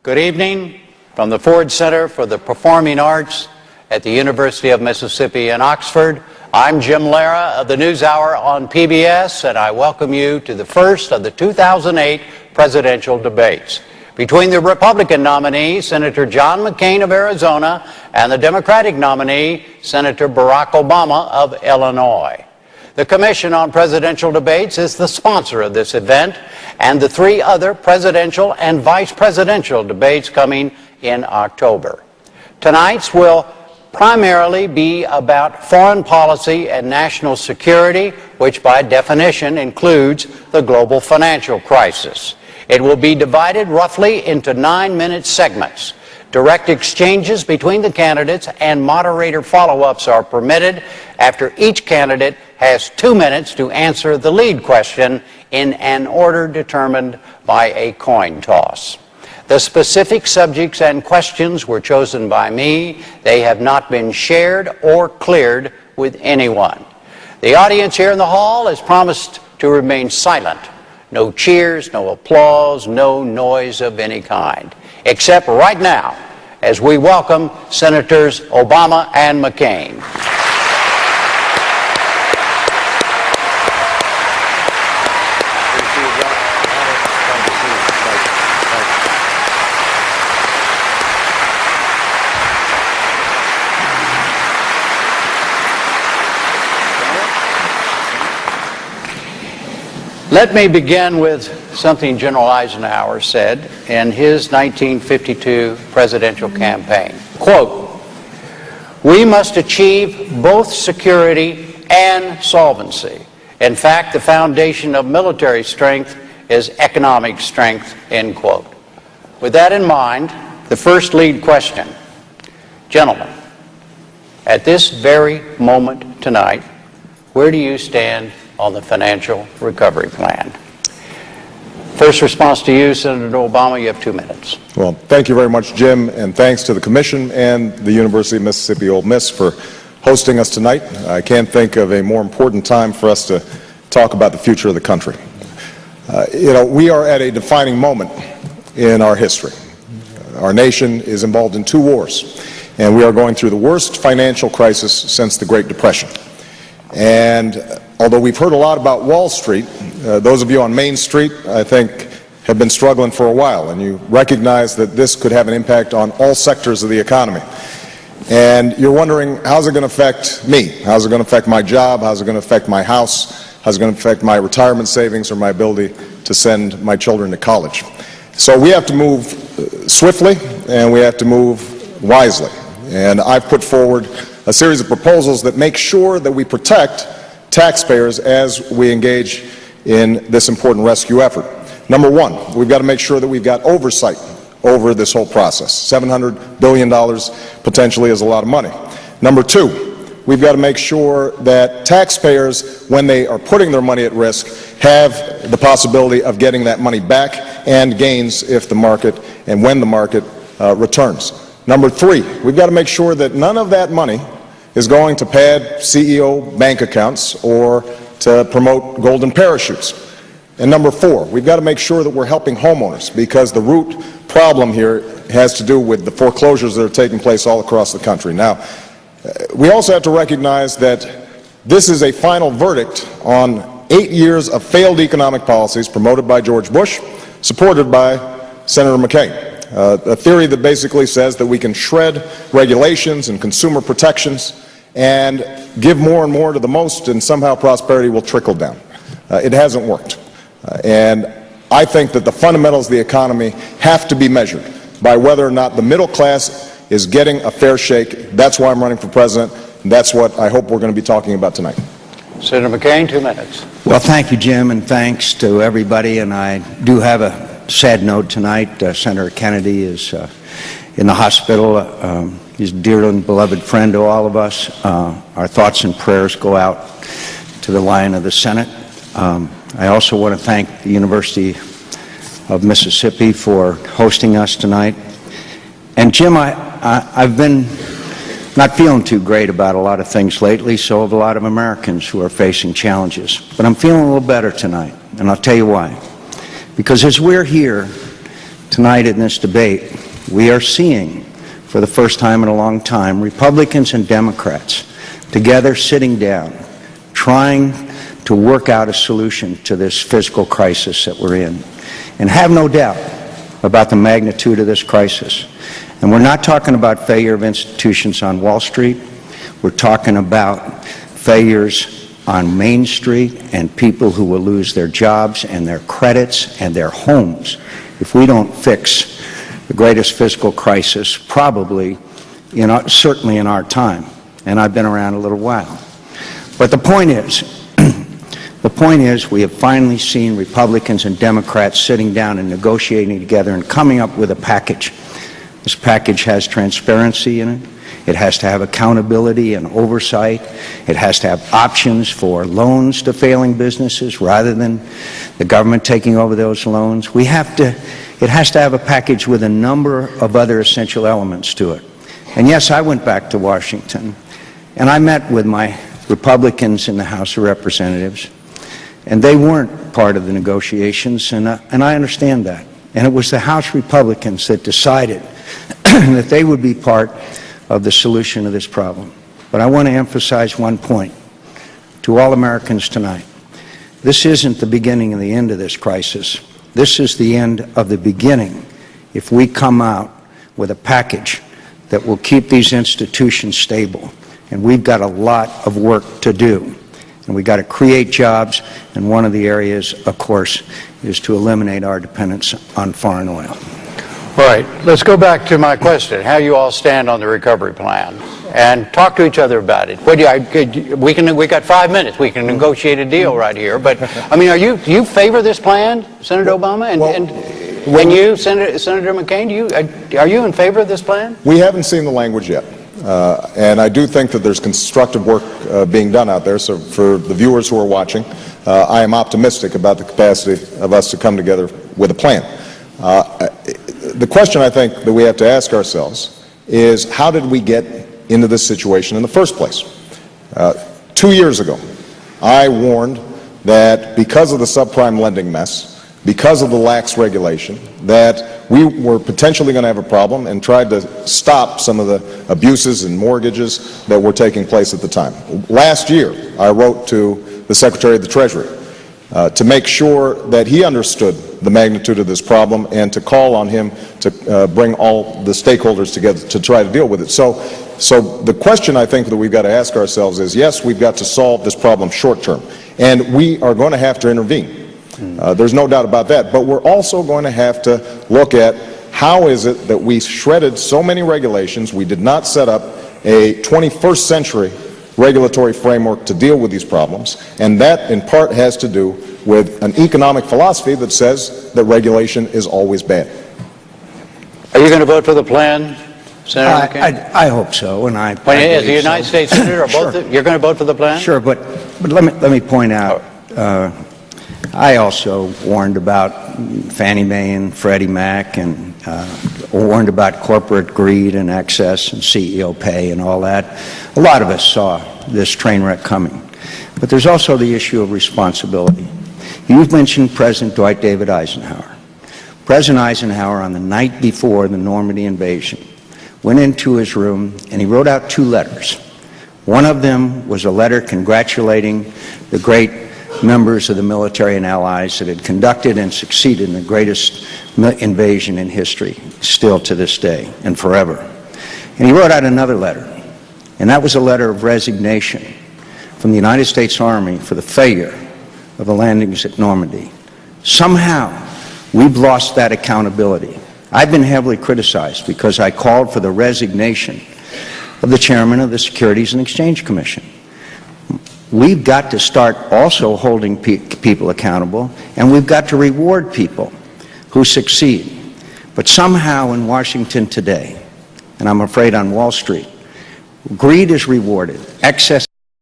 Good evening from the Ford Center for the Performing Arts at the University of Mississippi in Oxford. I'm Jim Lara of the NewsHour on PBS, and I welcome you to the first of the 2008 presidential debates between the Republican nominee, Senator John McCain of Arizona, and the Democratic nominee, Senator Barack Obama of Illinois. The Commission on Presidential Debates is the sponsor of this event and the three other presidential and vice presidential debates coming in October. Tonight's will primarily be about foreign policy and national security, which by definition includes the global financial crisis. It will be divided roughly into 9-minute segments. Direct exchanges between the candidates and moderator follow-ups are permitted after each candidate has 2 minutes to answer the lead question in an order determined by a coin toss. The specific subjects and questions were chosen by me. They have not been shared or cleared with anyone. The audience here in the hall has promised to remain silent. No cheers, no applause, no noise of any kind, except right now as we welcome Senators Obama and McCain. Let me begin with something General Eisenhower said in his 1952 presidential campaign. Quote, "We must achieve both security and solvency. In fact, the foundation of military strength is economic strength," end quote. With that in mind, the first lead question. Gentlemen, at this very moment tonight, where do you stand on the financial recovery plan? First response to you, Senator Obama. You have 2 minutes. Well, thank you very much, Jim, and thanks to the Commission and the University of Mississippi Ole Miss for hosting us tonight. I can't think of a more important time for us to talk about the future of the country. We are at a defining moment in our history. Our nation is involved in 2 wars, and we are going through the worst financial crisis since the Great Depression. And although we've heard a lot about Wall Street, those of you on Main Street, I think, have been struggling for a while, and you recognize that this could have an impact on all sectors of the economy. And you're wondering, how's it going to affect me? How's it going to affect my job? How's it going to affect my house? How's it going to affect my retirement savings or my ability to send my children to college? So we have to move swiftly, and we have to move wisely. And I've put forward a series of proposals that make sure that we protect taxpayers as we engage in this important rescue effort. Number one, we've got to make sure that we've got oversight over this whole process. $700 billion potentially is a lot of money. Number two, we've got to make sure that taxpayers, when they are putting their money at risk, have the possibility of getting that money back and gains if the market and when the market returns. Number three, we've got to make sure that none of that money is going to pad CEO bank accounts or to promote golden parachutes. And number four, we've got to make sure that we're helping homeowners, because the root problem here has to do with the foreclosures that are taking place all across the country. Now, we also have to recognize that this is a final verdict on 8 years of failed economic policies promoted by George Bush, supported by Senator McCain. A theory that basically says that we can shred regulations and consumer protections and give more and more to the most, and somehow prosperity will trickle down. It hasn't worked. And I think that the fundamentals of the economy have to be measured by whether or not the middle class is getting a fair shake. That's why I'm running for president, and that's what I hope we're going to be talking about tonight. Senator McCain, 2 minutes. Well, thank you, Jim, and thanks to everybody. And I do have a sad note tonight. Senator Kennedy is in the hospital. He's a dear and beloved friend to all of us. Our thoughts and prayers go out to the Lion of the Senate. I also want to thank the University of Mississippi for hosting us tonight. And Jim, I've been not feeling too great about a lot of things lately, so have a lot of Americans who are facing challenges. But I'm feeling a little better tonight, and I'll tell you why. Because as we're here tonight in this debate, we are seeing, for the first time in a long time, Republicans and Democrats together sitting down, trying to work out a solution to this fiscal crisis that we're in. And have no doubt about the magnitude of this crisis. And we're not talking about failure of institutions on Wall Street. We're talking about failures on Main Street and people who will lose their jobs and their credits and their homes if we don't fix the greatest fiscal crisis probably, certainly in our time. And I've been around a little while. But the point is, we have finally seen Republicans and Democrats sitting down and negotiating together and coming up with a package. This package has transparency in it. It has to have accountability and oversight. It has to have options for loans to failing businesses rather than the government taking over those loans. It has to have a package with a number of other essential elements to it. And yes, I went back to Washington and I met with my Republicans in the House of Representatives, and they weren't part of the negotiations, and I understand that. And it was the House Republicans that decided that they would be part of the solution of this problem. But I want to emphasize one point to all Americans tonight. This isn't the beginning and the end of this crisis. This is the end of the beginning if we come out with a package that will keep these institutions stable. And we've got a lot of work to do. And we've got to create jobs, and one of the areas, of course, is to eliminate our dependence on foreign oil. All right, let's go back to my question, how you all stand on the recovery plan, and talk to each other about it. We got 5 minutes. We can negotiate a deal right here. But, I mean, do you favor this plan, Senator Obama? And you, Senator McCain, are you in favor of this plan? We haven't seen the language yet. And I do think that there's constructive work being done out there. So for the viewers who are watching, I am optimistic about the capacity of us to come together with a plan. The question I think that we have to ask ourselves is, how did we get into this situation in the first place? 2 years ago, I warned that because of the subprime lending mess, because of the lax regulation, that we were potentially going to have a problem, and tried to stop some of the abuses and mortgages that were taking place at the time. Last year, I wrote to the Secretary of the Treasury to make sure that he understood the magnitude of this problem and to call on him to bring all the stakeholders together to try to deal with it. So the question I think that we've got to ask ourselves is, yes, we've got to solve this problem short term, and we are going to have to intervene. There's no doubt about that. But we're also going to have to look at how is it that we shredded so many regulations. We did not set up a 21st century regulatory framework to deal with these problems. And that, in part, has to do with an economic philosophy that says that regulation is always bad. Are you going to vote for the plan, Senator McCain? I hope so. And as the United States Senator, you're going to vote for the plan? Sure, but let me point out, I also warned about Fannie Mae and Freddie Mac, and warned about corporate greed and excess and CEO pay and all that. A lot of us saw this train wreck coming. But there's also the issue of responsibility. You've mentioned President Dwight David Eisenhower. President Eisenhower, on the night before the Normandy invasion, went into his room and he wrote out 2 letters. One of them was a letter congratulating the great members of the military and allies that had conducted and succeeded in the greatest invasion in history, still to this day and forever. And he wrote out another letter, and that was a letter of resignation from the United States Army for the failure of the landings at Normandy. Somehow, we've lost that accountability. I've been heavily criticized because I called for the resignation of the chairman of the Securities and Exchange Commission. We've got to start also holding people accountable, and we've got to reward people who succeed. But somehow in Washington today, and I'm afraid on Wall Street, greed is rewarded, excess